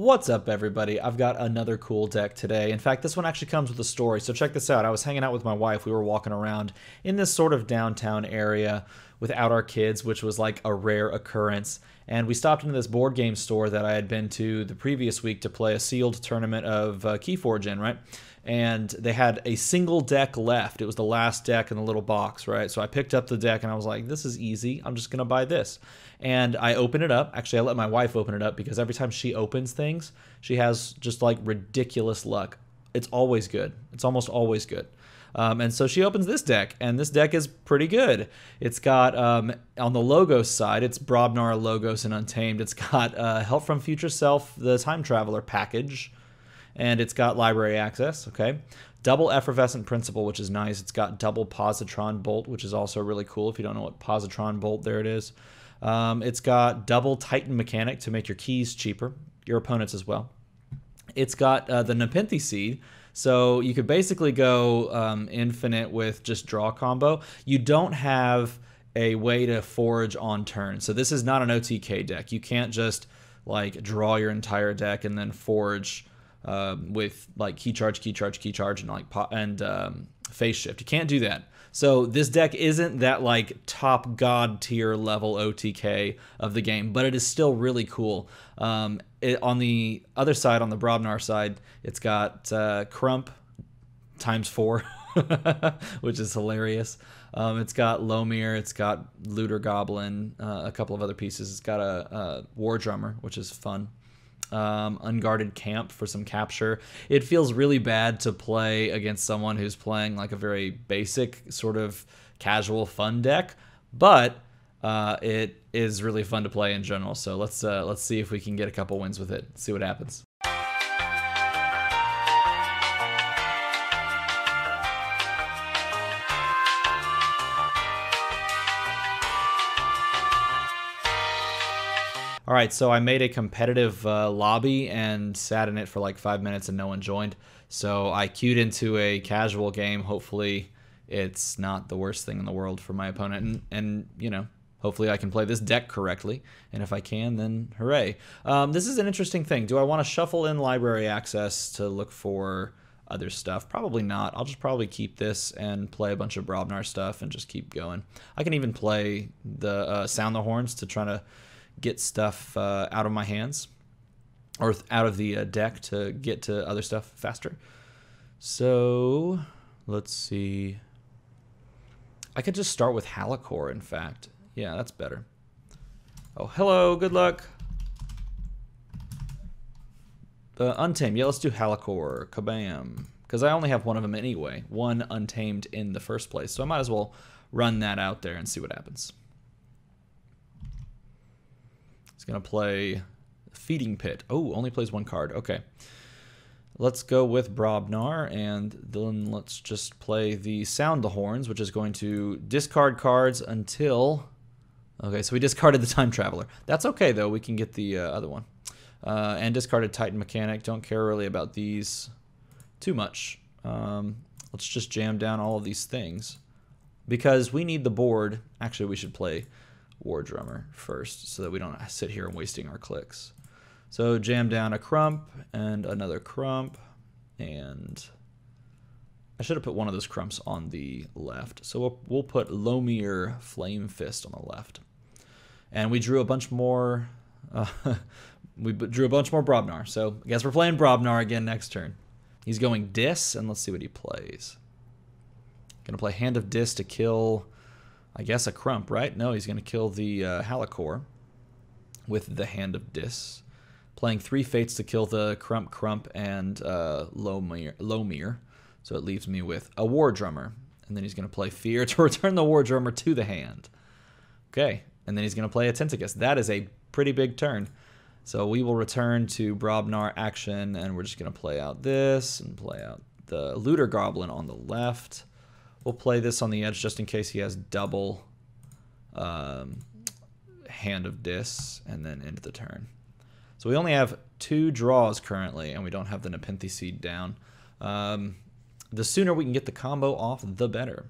What's up, everybody? I've got another cool deck today. In fact, this one actually comes with a story, so check this out. I was hanging out with my wife. We were walking around in this sort of downtown area without our kids, which was like a rare occurrence. And we stopped into this board game store that I had been to the previous week to play a sealed tournament of Keyforge in, right? And they had a single deck left. It was the last deck in the little box, right? So I picked up the deck and I was like, this is easy. I'm just going to buy this. And I open it up. Actually, I let my wife open it up because every time she opens things, she has just like ridiculous luck. It's always good. It's almost always good. And so she opens this deck, and this deck is pretty good. It's got, on the Logos side, it's Brobnar, Logos, and Untamed. It's got Help from Future Self, the Time Traveler package, and it's got Library Access, okay? Double Effervescent Principle, which is nice. It's got double Positron Bolt, which is also really cool. If you don't know what Positron Bolt, there it is. It's got double Titan Mechanic to make your keys cheaper, your opponents as well. It's got the Nepenthe Seed, so you could basically go infinite with just draw combo. You don't have a way to forge on turn, so this is not an OTK deck. You can't just like draw your entire deck and then forge with like key charge, and like phase shift. You can't do that. So this deck isn't that like top god tier level OTK of the game, but it is still really cool. On the other side, on the Brobnar side, it's got Crump ×4, which is hilarious. It's got Lomir, it's got Looter Goblin, a couple of other pieces. It's got a War Drummer, which is fun. Unguarded Camp for some capture. It feels really bad to play against someone who's playing like a very basic sort of casual fun deck, but it is really fun to play in general. So let's see if we can get a couple wins with it. See what happens. All right, so I made a competitive lobby and sat in it for like 5 minutes and no one joined. So I queued into a casual game. Hopefully it's not the worst thing in the world for my opponent. And you know, hopefully I can play this deck correctly. And if I can, then hooray. This is an interesting thing. Do I want to shuffle in Library Access to look for other stuff? Probably not. I'll just probably keep this and play a bunch of Brobnar stuff and just keep going. I can even play the Sound the Horns to try to get stuff out of my hands or out of the deck to get to other stuff faster. So let's see. I could just start with Halicore, in fact. Yeah, that's better. Oh, hello, good luck. Untamed, yeah, let's do Halicore, kabam. Because I only have one of them anyway, one Untamed in the first place, so I might as well run that out there and see what happens. Gonna play Feeding Pit. Oh, only plays one card. Okay. Let's go with Brobnar, and then let's just play the Sound the Horns, which is going to discard cards until... Okay, so we discarded the Time Traveler. That's okay, though. We can get the other one. And discarded Titan Mechanic. Don't care really about these too much. Let's just jam down all of these things. Because we need the board. Actually, we should play War Drummer first so that we don't sit here and wasting our clicks. So jam down a Crump and another Crump, and I should have put one of those Crumps on the left. So we'll put Lomir Flame Fist on the left. And we drew a bunch more Brobnar. So I guess we're playing Brobnar again next turn. He's going Dis, and let's see what he plays. Gonna play Hand of Dis to kill, I guess, a Crump, right? No, he's going to kill the Halicore with the Hand of Dis. Playing 3 Fates to kill the Crump, and Lomir. So it leaves me with a War Drummer. And then he's going to play Fear to return the War Drummer to the hand. Okay, and then he's going to play a Tentacus. That is a pretty big turn. So we will return to Brobnar action, and we're just going to play out this and play out the Looter Goblin on the left. We'll play this on the edge just in case he has double Hand of Dis, and then end the turn. So we only have 2 draws currently, and we don't have the Nepenthe Seed down. The sooner we can get the combo off, the better.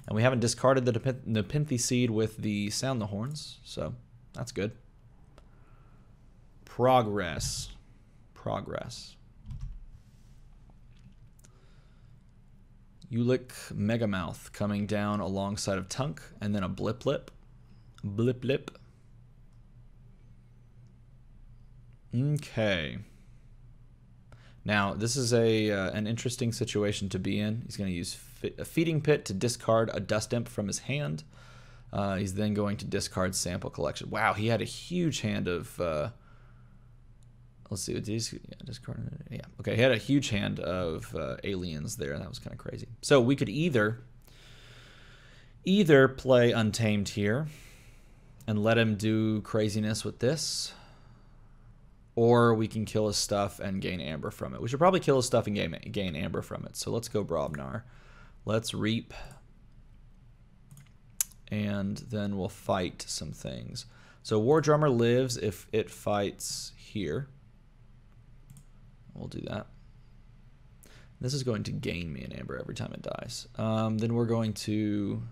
And we haven't discarded the Nepenthe Seed with the Sound the Horns, so that's good. Progress. progress. Ulick Megamouth coming down alongside of Tunk, and then a Blip Blip. Blip Blip. Okay. Now, this is an interesting situation to be in. He's going to use a Feeding Pit to discard a Dust Imp from his hand. He's then going to discard Sample Collection. Wow, he had a huge hand of... let's see, discard... Yeah, okay, he had a huge hand of aliens there. That was kind of crazy. So we could either play Untamed here and let him do craziness with this, or we can kill his stuff and gain Amber from it. We should probably kill his stuff and gain Amber from it. So let's go Brobnar. Let's Reap. And then we'll fight some things. So War Drummer lives if it fights here. We'll do that. This is going to gain me an Amber every time it dies. Then we're going to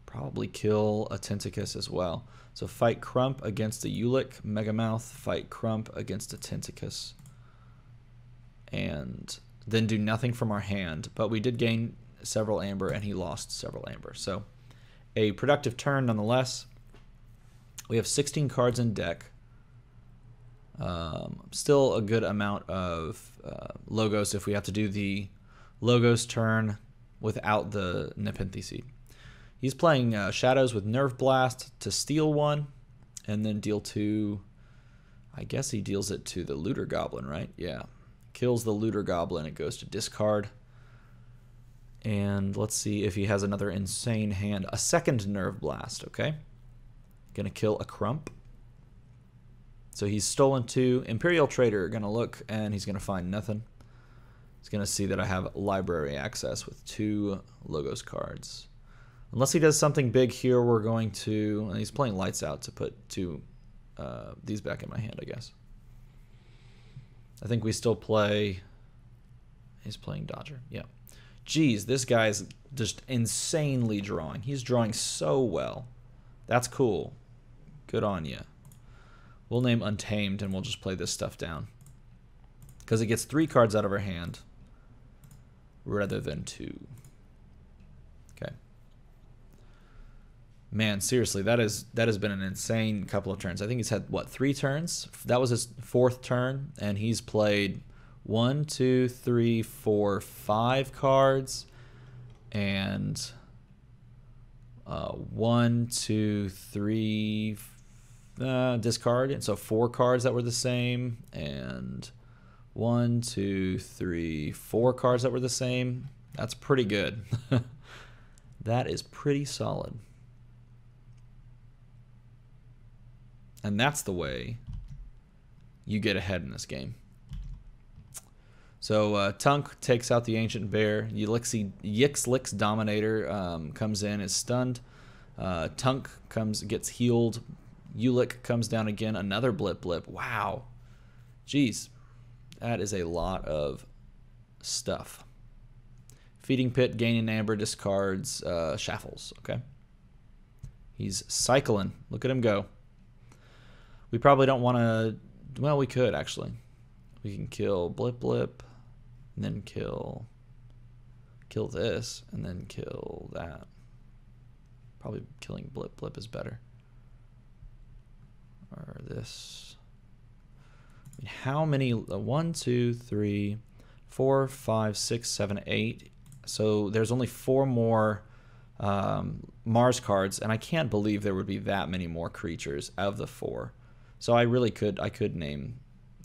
probably kill a Tentacus as well. So fight Crump against a Ulick Megamouth, fight Crump against a Tentacus, and then do nothing from our hand. But we did gain several Amber, and he lost several Amber. So a productive turn nonetheless. We have 16 cards in deck. Still a good amount of logos if we have to do the logos turn without the Nepenthe Seed. He's playing Shadows with Nerve Blast to steal one, and then deal 2. I guess he deals it to the Looter Goblin, right? Yeah. Kills the Looter Goblin. It goes to discard. And let's see if he has another insane hand. A second Nerve Blast, okay? Gonna kill a Crump. So he's stolen 2. Imperial Trader gonna look, and he's gonna find nothing. He's gonna see that I have library access with 2 Logos cards. Unless he does something big here, we're going to... And he's playing Lights Out to put 2 these back in my hand, I guess. I think we still play... He's playing Dodger, yeah. Geez, this guy's just insanely drawing. He's drawing so well. That's cool. Good on you. We'll name Untamed, and we'll just play this stuff down. Because it gets 3 cards out of our hand rather than 2. Okay. Man, seriously, that has been an insane couple of turns. I think he's had, what, 3 turns? That was his 4th turn, and he's played 1, 2, 3, 4, 5 cards, and 1, 2, 3, discard. And so 4 cards that were the same, and 1, 2, 3, 4 cards that were the same. That's pretty good. That is pretty solid. And that's the way you get ahead in this game. So Tunk takes out the Ancient Bear. Yix-Lix Dominator comes in, is stunned. Tunk gets healed. Ulick comes down again. Another Blip Blip. Wow. Jeez. That is a lot of stuff. Feeding Pit, gaining Amber, discards Shaffles. Okay. He's cycling. Look at him go. We probably don't want to... Well, we could, actually. We can kill Blip Blip, and then kill this, and then kill that. Probably killing Blip Blip is better. Or this. I mean, how many? 1, 2, 3, 4, 5, 6, 7, 8. So there's only 4 more Mars cards, and I can't believe there would be that many more creatures of the 4. So I really could name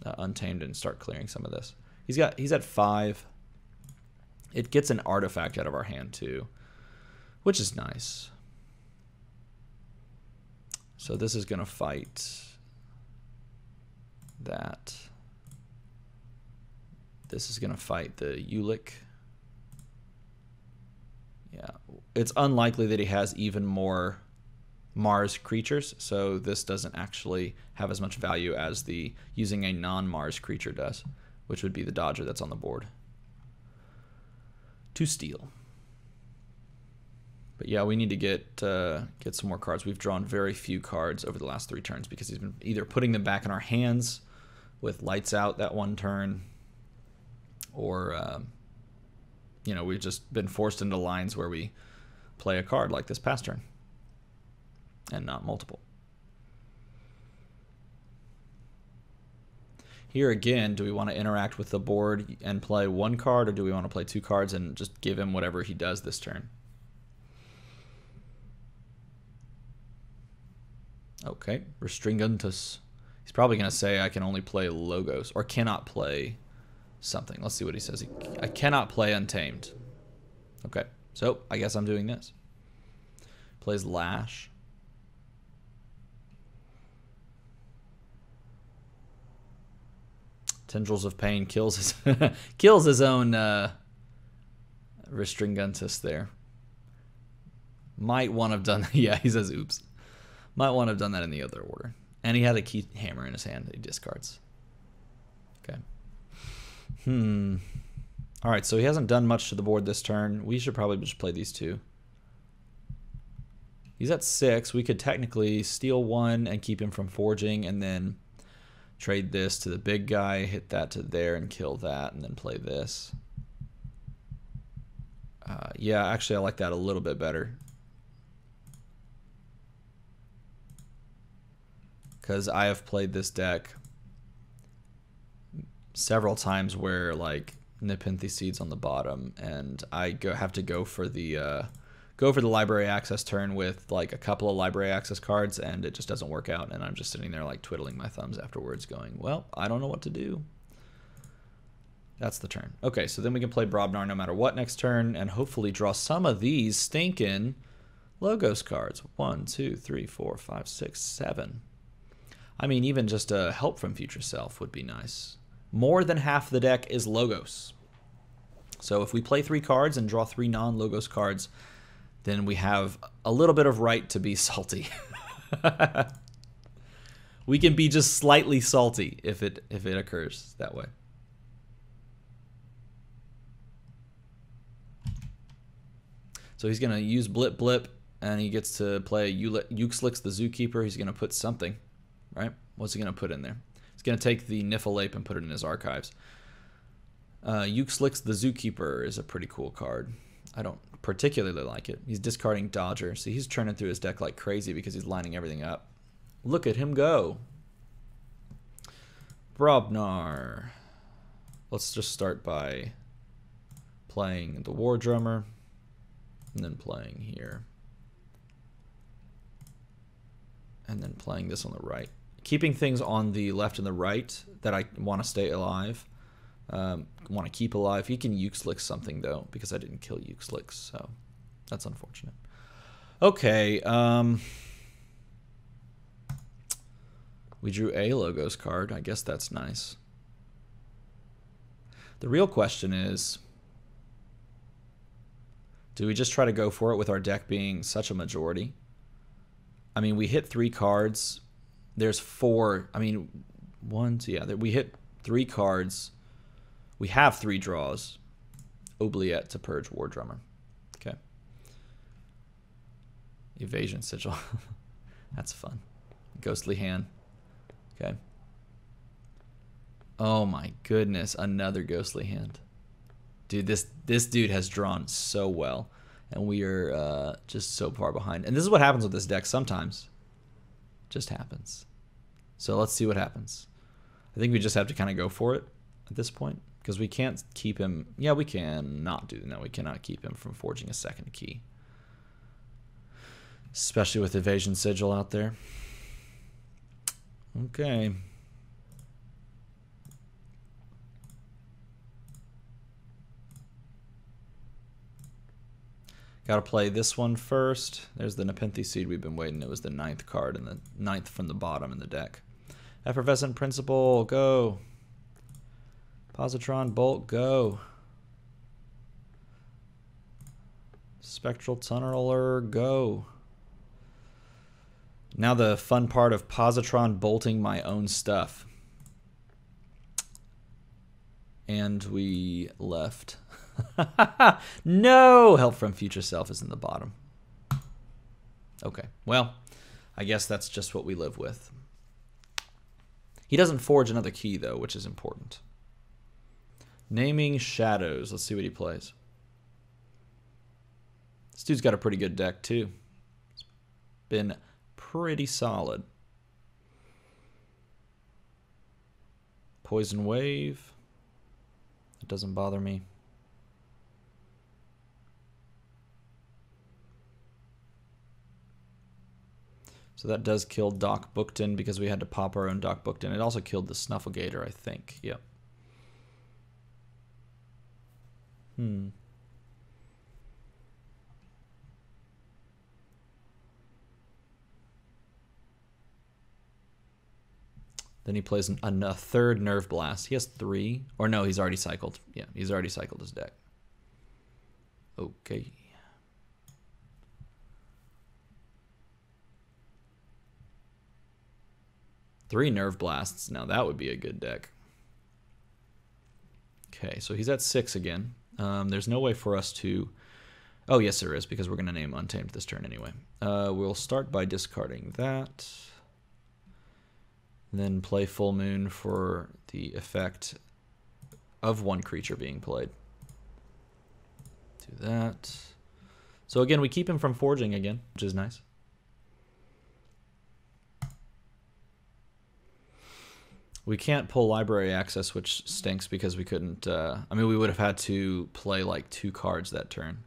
Untamed and start clearing some of this. He's at 5. It gets an artifact out of our hand too, which is nice. So this is gonna fight that. This is gonna fight the Ulick. Yeah, it's unlikely that he has even more Mars creatures, so this doesn't actually have as much value as the using a non-Mars creature does, which would be the Dodger that's on the board to steal. But yeah, we need to get some more cards. We've drawn very few cards over the last 3 turns because he's been either putting them back in our hands with lights out that one turn, or you know, we've just been forced into lines where we play a card like this past turn and not multiple. Here again, do we want to interact with the board and play one card, or do we want to play two cards and just give him whatever he does this turn? Okay, Restringantus. He's probably going to say I can only play Logos, or cannot play something. Let's see what he says. I cannot play Untamed. Okay, so I guess I'm doing this. Plays Lash. Tendrils of Pain kills his kills his own Restringantus there. Might want to have done yeah, he says oops. Might want to have done that in the other order. And he had a key hammer in his hand that he discards. Okay. All right, so he hasn't done much to the board this turn. We should probably just play these two. He's at 6. We could technically steal one and keep him from forging, and then trade this to the big guy, hit that to there, and kill that, and then play this. Yeah, actually, I like that a little bit better. Because I have played this deck several times where, like, Nepenthe Seed's on the bottom, and I have to go for the library access turn with like a couple of library access cards, and it just doesn't work out, and I'm just sitting there like twiddling my thumbs afterwards going, well, I don't know what to do. That's the turn. Okay, so then we can play Brobnar no matter what next turn, and hopefully draw some of these stinking Logos cards. 1, 2, 3, 4, 5, 6, 7. I mean, even just a Help from Future Self would be nice. More than half the deck is Logos. So if we play 3 cards and draw 3 non-Logos cards, then we have a little bit of right to be salty. We can be just slightly salty if it occurs that way. So he's going to use Blip Blip, and he gets to play Uxlix the Zookeeper. He's going to put something, right? What's he going to put in there? He's going to take the Niffleape and put it in his archives. Uxlix the Zookeeper is a pretty cool card. I don't particularly like it. He's discarding Dodger. See, he's churning through his deck like crazy because he's lining everything up. Look at him go. Brobnar. Let's just start by playing the War Drummer and then playing here. And then playing this on the right. Keeping things on the left and the right that I want to stay alive. Want to keep alive. He can Uxlix something though, because I didn't kill Uxlix, so that's unfortunate. Okay, we drew a Logos card. I guess that's nice. The real question is, do we just try to go for it with our deck being such a majority? I mean, we hit 3 cards. There's 4. I mean, 1, 2, yeah. We hit 3 cards. We have 3 draws. Oubliette to purge War Drummer. Okay. Evasion Sigil. That's fun. Ghostly Hand. Okay. Oh my goodness, another Ghostly Hand. Dude, this dude has drawn so well, and we are just so far behind. And this is what happens with this deck sometimes. Just happens. So let's see what happens. I think we just have to kind of go for it at this point, because we can't keep him. Yeah, we can not do. No, we cannot keep him from forging a second key, especially with Evasion Sigil out there. Okay. Got to play this one first. There's the Nepenthe Seed we've been waiting. It was the 9th card, and the 9th from the bottom in the deck. Effervescent Principle, go. Positron Bolt, go. Spectral Tunneler, go. Now the fun part of Positron bolting my own stuff. And we left. No! Help from Future Self is in the bottom. Okay, well, I guess that's just what we live with. He doesn't forge another key, though, which is important. Naming Shadows. Let's see what he plays. This dude's got a pretty good deck, too. It's been pretty solid. Poison Wave. It doesn't bother me. So that does kill Doc Bookton because we had to pop our own Doc Bookton. It also killed the Snufflegator, I think. Yep. Then he plays a third Nerve Blast. He has 3. Or no, he's already cycled. Yeah, he's already cycled his deck. Okay. Three Nerve Blasts. Now that would be a good deck. Okay, so he's at 6 again. There's no way for us to... Oh, yes, there is, because we're going to name Untamed this turn anyway. We'll start by discarding that. Then play Full Moon for the effect of one creature being played. Do that. So again, we keep him from forging again, which is nice. We can't pull Library Access, which stinks because we couldn't... I mean, we would have had to play like 2 cards that turn.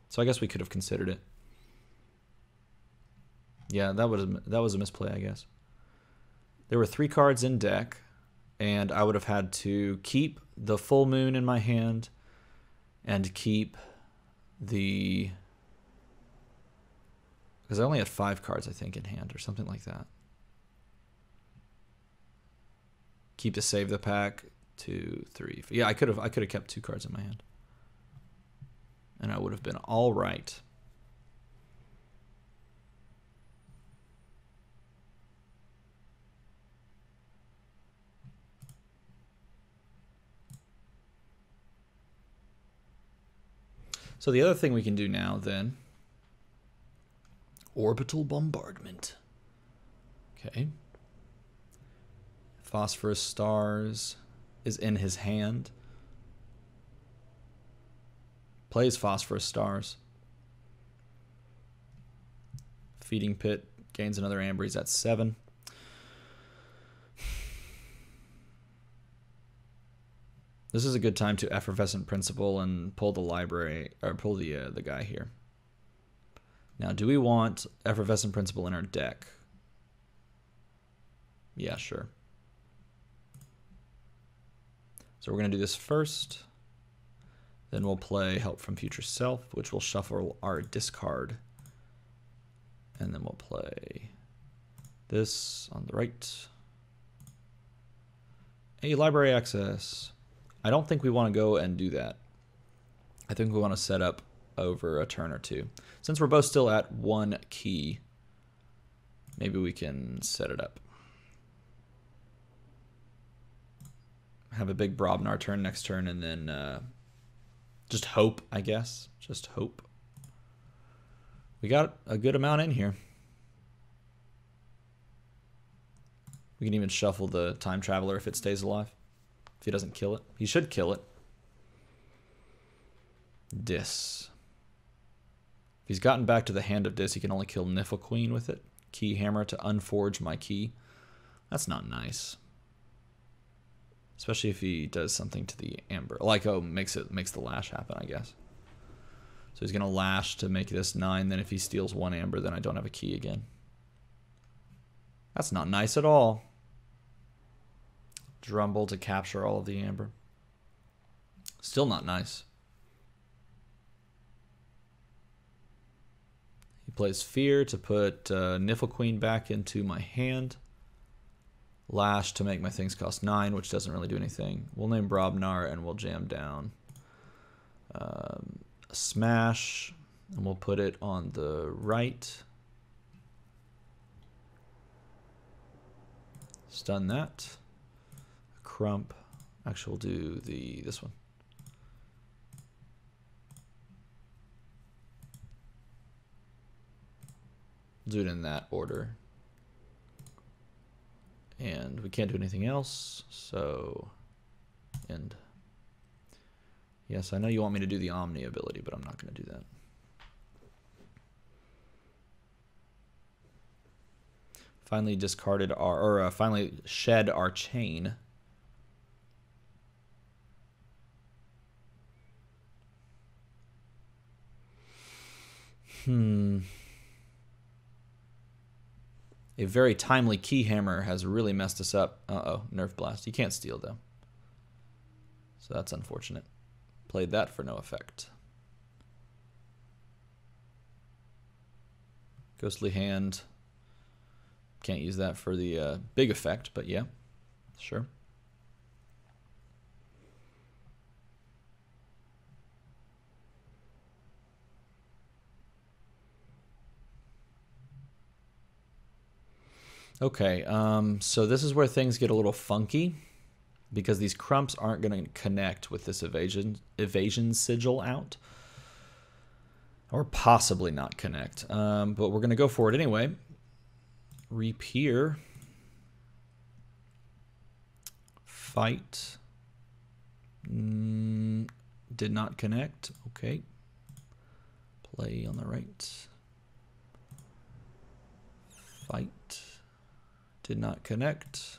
So I guess we could have considered it. Yeah, that was a misplay, I guess. There were 3 cards in deck, and I would have had to keep the Full Moon in my hand and keep the... Because I only had 5 cards, I think, in hand or something like that. Keep to save the pack. 2, 3. Yeah, I could have kept 2 cards in my hand, and I would have been all right. So the other thing we can do now then, Orbital Bombardment. Okay. Phosphorus Stars is in his hand. Plays Phosphorus Stars. Feeding Pit gains another Amber. He's at 7. This is a good time to Effervescent Principle and pull the library, or pull the guy here. Now, do we want Effervescent Principle in our deck? Yeah, sure. So we're going to do this first. Then we'll play Help from Future Self, which will shuffle our discard. And then we'll play this on the right. Hey, Library Access. I don't think we want to go and do that. I think we want to set up over a turn or 2. Since we're both still at 1 key, maybe we can set it up. Have a big Brobnar turn next turn, and then just hope, I guess. Just hope. We got a good amount in here. We can even shuffle the Time Traveler if it stays alive. If he doesn't kill it. He should kill it. Dis. If he's gotten back to the hand of Dis, he can only kill Nifflequeen with it. Key Hammer to unforge my key. That's not nice. Especially if he does something to the Amber. Like, oh, makes the lash happen, I guess. So he's going to lash to make this 9. Then if he steals 1 Amber, then I don't have a key again. That's not nice at all. Drumble to capture all of the Amber. Still not nice. He plays Fear to put Nifflequeen back into my hand. Lash to make my things cost 9, which doesn't really do anything. We'll name Brobnar and we'll jam down a Smash, and we'll put it on the right. Stun that. Crump. Actually, we'll do this one. Do it in that order. And we can't do anything else, so end. Yes, I know you want me to do the Omni ability, but I'm not going to do that. Finally discarded our, or finally shed our chain. A very timely key hammer has really messed us up. Uh-oh, Nerf Blast. You can't steal, though. So that's unfortunate. Played that for no effect. Ghostly Hand. Can't use that for the big effect, but yeah, sure. Okay, so this is where things get a little funky because these crumps aren't going to connect with this evasion sigil out. Or possibly not connect, but we're going to go for it anyway. Reappear. Fight. Did not connect. Okay. Play on the right. Fight. Did not connect.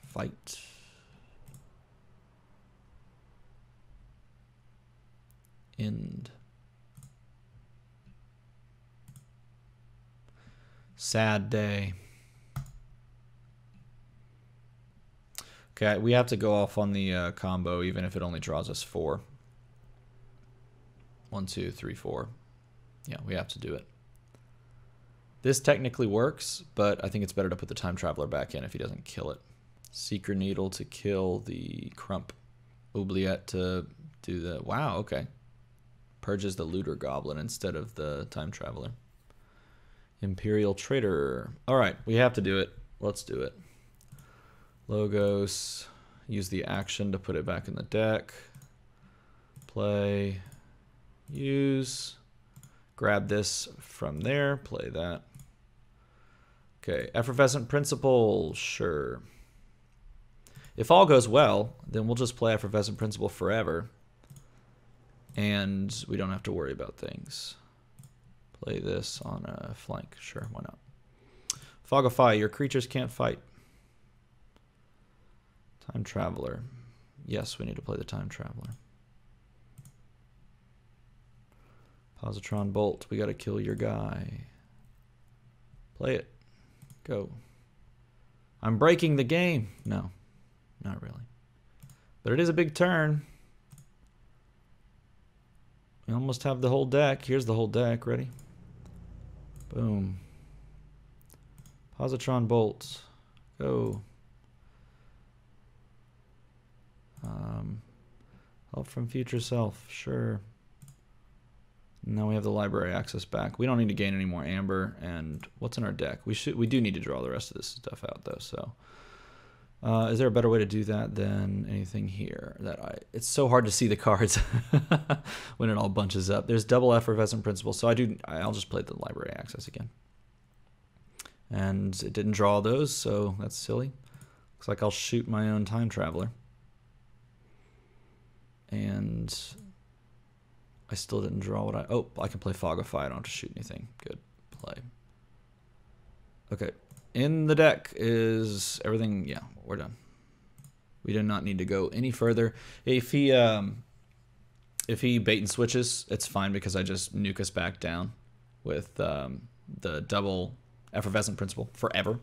Fight. End. Sad day. Okay, we have to go off on the combo even if it only draws us 4. 1, 2, 3, 4. Yeah, we have to do it. This technically works, but I think it's better to put the Time Traveler back in if he doesn't kill it. Seeker Needle to kill the Crump. Oubliette to do the... Wow, okay. Purges the Looter Goblin instead of the Time Traveler. Imperial Trader. Alright, we have to do it. Let's do it. Logos. Use the action to put it back in the deck. Play. Use. Grab this from there. Play that. Okay, Effervescent Principle. Sure. If all goes well, then we'll just play Effervescent Principle forever. And we don't have to worry about things. Play this on a flank. Sure, why not? Fogify. Your creatures can't fight. Time Traveler. Yes, we need to play the Time Traveler. Positron Bolt. We got to kill your guy. Play it. Go. I'm breaking the game. No, not really. But it is a big turn. We almost have the whole deck. Here's the whole deck. Ready? Boom. Positron Bolt. Go. Help from Future Self. Sure. Now we have the library access back. We don't need to gain any more amber. And what's in our deck? We do need to draw the rest of this stuff out though. So, is there a better way to do that than anything here? It's so hard to see the cards when it all bunches up. There's double Effervescent Principle. So I'll just play the library access again. And it didn't draw those, so that's silly. Looks like I'll shoot my own Time Traveler. And I still didn't draw what oh, I can play Fogify. I don't have to shoot anything. Good. Play. Okay. In the deck is everything. Yeah, we're done. We do not need to go any further. If he bait and switches, it's fine because I just nuke us back down with the double Effervescent Principle forever.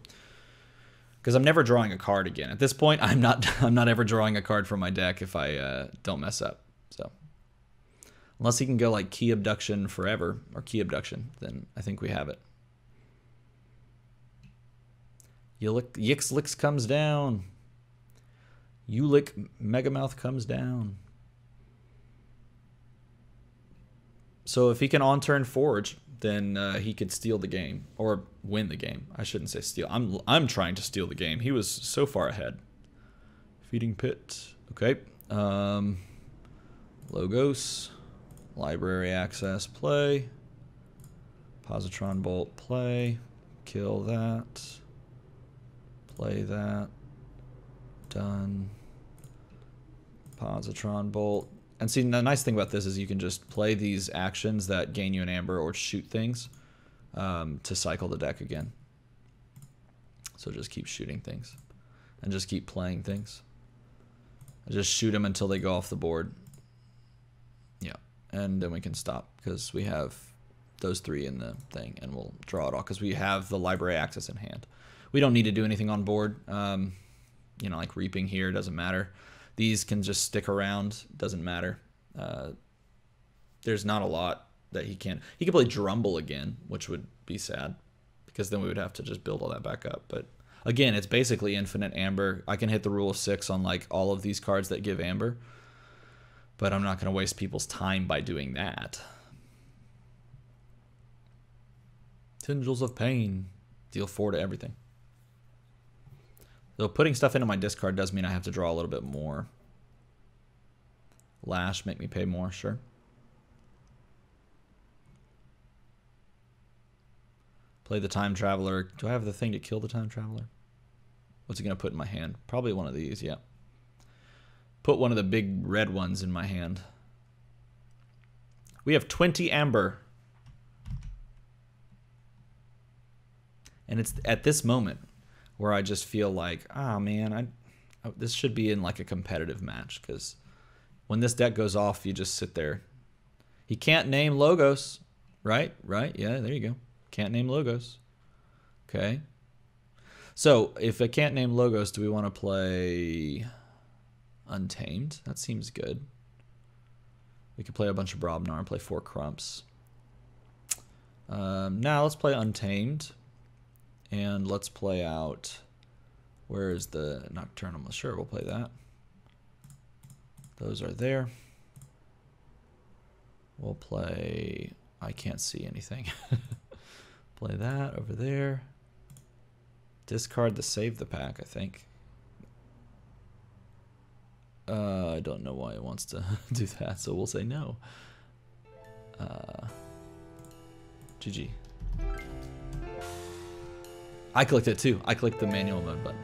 Because I'm never drawing a card again. At this point, I'm not ever drawing a card from my deck if I don't mess up. So unless he can go like Key Abduction forever or Key Abduction, then I think we have it. Yix comes down. Ulick Megamouth comes down. So if he can on-turn Forge, then he could steal the game or win the game. I shouldn't say steal. I'm trying to steal the game. He was so far ahead. Feeding Pit. Okay. Logos. Library access. Play. Positron Bolt. Play. kill that. Play that. Done. Positron Bolt. And see, the nice thing about this is you can just play these actions that gain you an amber or shoot things to cycle the deck again. So just keep shooting things. And just keep playing things. Just shoot them until they go off the board. Yeah. And then we can stop because we have those 3 in the thing. And we'll draw it all because we have the library access in hand. We don't need to do anything on board. You know, like reaping here doesn't matter. These can just stick around. Doesn't matter. There's not a lot that he can. He can play Drumble again, which would be sad because then we would have to just build all that back up. But again, it's basically infinite amber. I can hit the rule of 6 on like all of these cards that give amber, but I'm not going to waste people's time by doing that. Tendrils of Pain. Deal 4 to everything. Though putting stuff into my discard does mean I have to draw a little bit more. Lash, make me pay more, sure. Play the Time Traveler. Do I have the thing to kill the Time Traveler? What's he going to put in my hand? Probably one of these, yeah. Put one of the big red ones in my hand. We have 20 amber. And it's at this moment where I just feel like, oh man, this should be in like a competitive match because when this deck goes off, you just sit there. He can't name Logos, right? Right? Yeah, there you go. Can't name Logos. Okay. So if I can't name Logos, do we want to play Untamed? That seems good. We could play a bunch of Brobnar and play 4 Crumps. Now let's play Untamed. And let's play out, where is the Nocturnal? Sure, we'll play that. Those are there. We'll play, I can't see anything. Play that over there. Discard to save the pack, I think. I don't know why it wants to do that, so we'll say no. GG. I clicked it too. I clicked the manual mode button.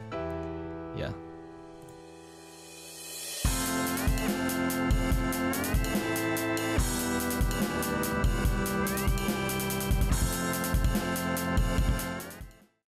Yeah.